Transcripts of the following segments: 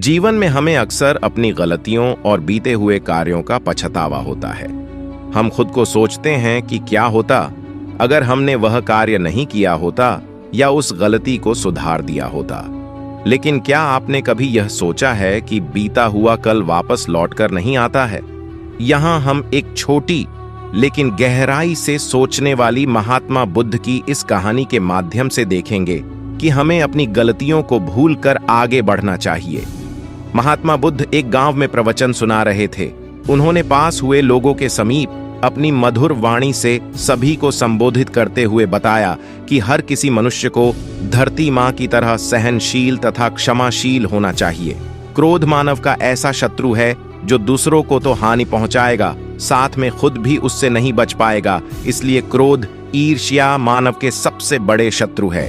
जीवन में हमें अक्सर अपनी गलतियों और बीते हुए कार्यों का पछतावा होता है। हम खुद को सोचते हैं कि क्या होता अगर हमने वह कार्य नहीं किया होता या उस गलती को सुधार दिया होता। लेकिन क्या आपने कभी यह सोचा है कि बीता हुआ कल वापस लौटकर नहीं आता है? यहाँ हम एक छोटी लेकिन गहराई से सोचने वाली महात्मा बुद्ध की इस कहानी के माध्यम से देखेंगे कि हमें अपनी गलतियों को भूलकर आगे बढ़ना चाहिए। महात्मा बुद्ध एक गांव में प्रवचन सुना रहे थे। उन्होंने पास हुए लोगों के समीप अपनी मधुर वाणी से सभी को संबोधित करते हुए बताया कि हर किसी मनुष्य को धरती मां की तरह सहनशील तथा क्षमाशील होना चाहिए। क्रोध मानव का ऐसा शत्रु है जो दूसरों को तो हानि पहुंचाएगा, साथ में खुद भी उससे नहीं बच पाएगा। इसलिए क्रोध, ईर्ष्या मानव के सबसे बड़े शत्रु है।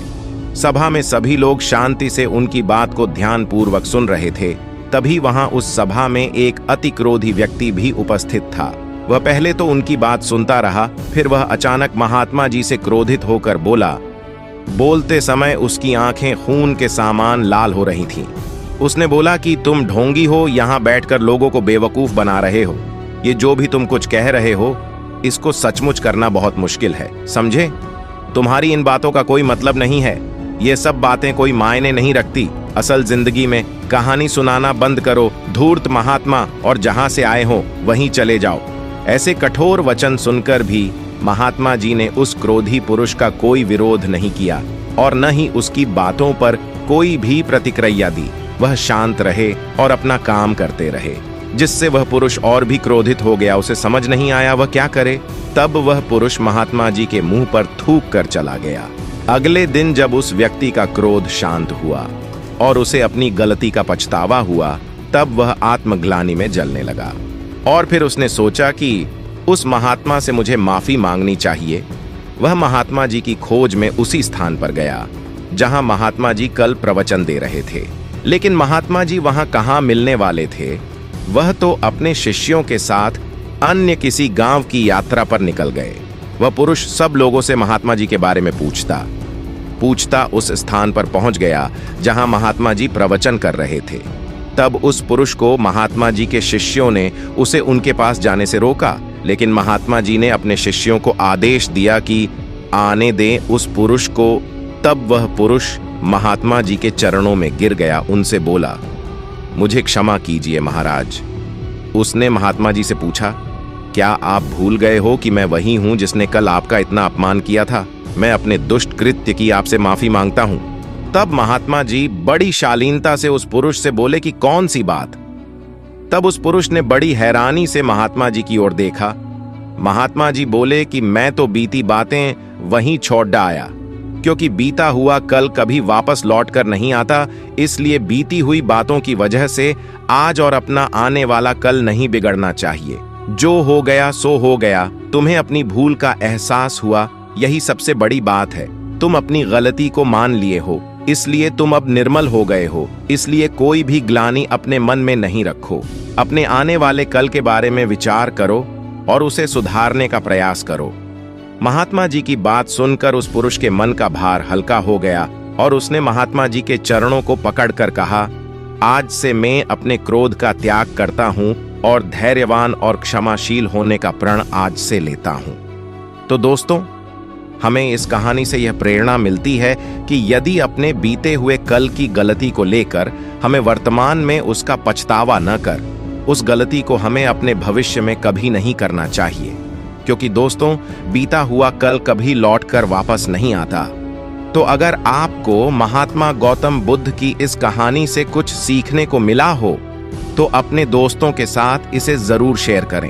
सभा में सभी लोग शांति से उनकी बात को ध्यानपूर्वक सुन रहे थे। तभी वहां उस सभा में एक अति क्रोधी व्यक्ति भी उपस्थित था। वह पहले तो उनकी बात सुनता रहा, फिर वह अचानक महात्मा जी से क्रोधित होकर बोला। बोलते समय उसकी आंखें खून के समान लाल हो रही थीं। उसने बोला कि तुम ढोंगी हो, यहाँ बैठकर लोगों को बेवकूफ बना रहे हो। ये जो भी तुम कुछ कह रहे हो इसको सचमुच करना बहुत मुश्किल है, समझे? तुम्हारी इन बातों का कोई मतलब नहीं है। ये सब बातें कोई मायने नहीं रखती। असल जिंदगी में कहानी सुनाना बंद करो, धूर्त महात्मा, और जहां से आए हो वहीं चले जाओ। ऐसे कठोर वचन सुनकर भी महात्मा जी ने उस क्रोधी पुरुष का कोई विरोध नहीं किया और न ही उसकी बातों पर कोई भी प्रतिक्रिया दी। वह शांत रहे और अपना काम करते रहे, जिससे वह पुरुष और भी क्रोधित हो गया। उसे समझ नहीं आया वह क्या करे। तब वह पुरुष महात्मा जी के मुंह पर थूक कर चला गया। अगले दिन जब उस व्यक्ति का क्रोध शांत हुआ और उसे अपनी गलती का पछतावा हुआ, तब वह आत्मग्लानि में जलने लगा और फिर उसने सोचा कि उस महात्मा से मुझे माफी मांगनी चाहिए। वह महात्मा जी की खोज में उसी स्थान पर गया जहां महात्मा जी कल प्रवचन दे रहे थे। लेकिन महात्मा जी वहां कहां मिलने वाले थे? वह तो अपने शिष्यों के साथ अन्य किसी गांव की यात्रा पर निकल गए। वह पुरुष सब लोगों से महात्मा जी के बारे में पूछता उस स्थान पर पहुंच गया जहां महात्मा जी प्रवचन कर रहे थे। तब उस पुरुष को महात्मा जी के शिष्यों ने उसे उनके पास जाने से रोका, लेकिन महात्मा जी ने अपने शिष्यों को आदेश दिया कि आने दें उस पुरुष को। तब वह पुरुष महात्मा जी के चरणों में गिर गया, उनसे बोला, मुझे क्षमा कीजिए महाराज। उसने महात्मा जी से पूछा, क्या आप भूल गए हो कि मैं वही हूं जिसने कल आपका इतना अपमान किया था? मैं अपने दुष्ट कृत्य की आपसे माफी मांगता हूं। तब महात्मा जी बड़ी शालीनता से उस पुरुष से बोले कि कौन सी बात? तब उस पुरुष ने बड़ी हैरानी से महात्मा जी की ओर देखा। महात्मा जी बोले कि मैं तो बीती बातें वहीं छोड़ आया, क्योंकि बीता हुआ कल कभी वापस लौट कर नहीं आता। इसलिए बीती हुई बातों की वजह से आज और अपना आने वाला कल नहीं बिगड़ना चाहिए। जो हो गया सो हो गया। तुम्हें अपनी भूल का एहसास हुआ, यही सबसे बड़ी बात है। तुम अपनी गलती को मान लिए हो, इसलिए तुम अब निर्मल हो गए हो। इसलिए कोई भी ग्लानि अपने मन में नहीं रखो। अपने आने वाले कल के बारे में विचार करो और उसे सुधारने का प्रयास करो। महात्मा जी की बात सुनकर उस पुरुष के मन का भार हल्का हो गया और उसने महात्मा जी के चरणों को पकड़कर कहा, आज से मैं अपने क्रोध का त्याग करता हूं और धैर्यवान और क्षमाशील होने का प्रण आज से लेता हूं। तो दोस्तों, हमें इस कहानी से यह प्रेरणा मिलती है कि यदि अपने बीते हुए कल की गलती को लेकर हमें वर्तमान में उसका पछतावा न कर, उस गलती को हमें अपने भविष्य में कभी नहीं करना चाहिए। क्योंकि दोस्तों, बीता हुआ कल कभी लौटकर वापस नहीं आता। तो अगर आपको महात्मा गौतम बुद्ध की इस कहानी से कुछ सीखने को मिला हो तो अपने दोस्तों के साथ इसे जरूर शेयर करें।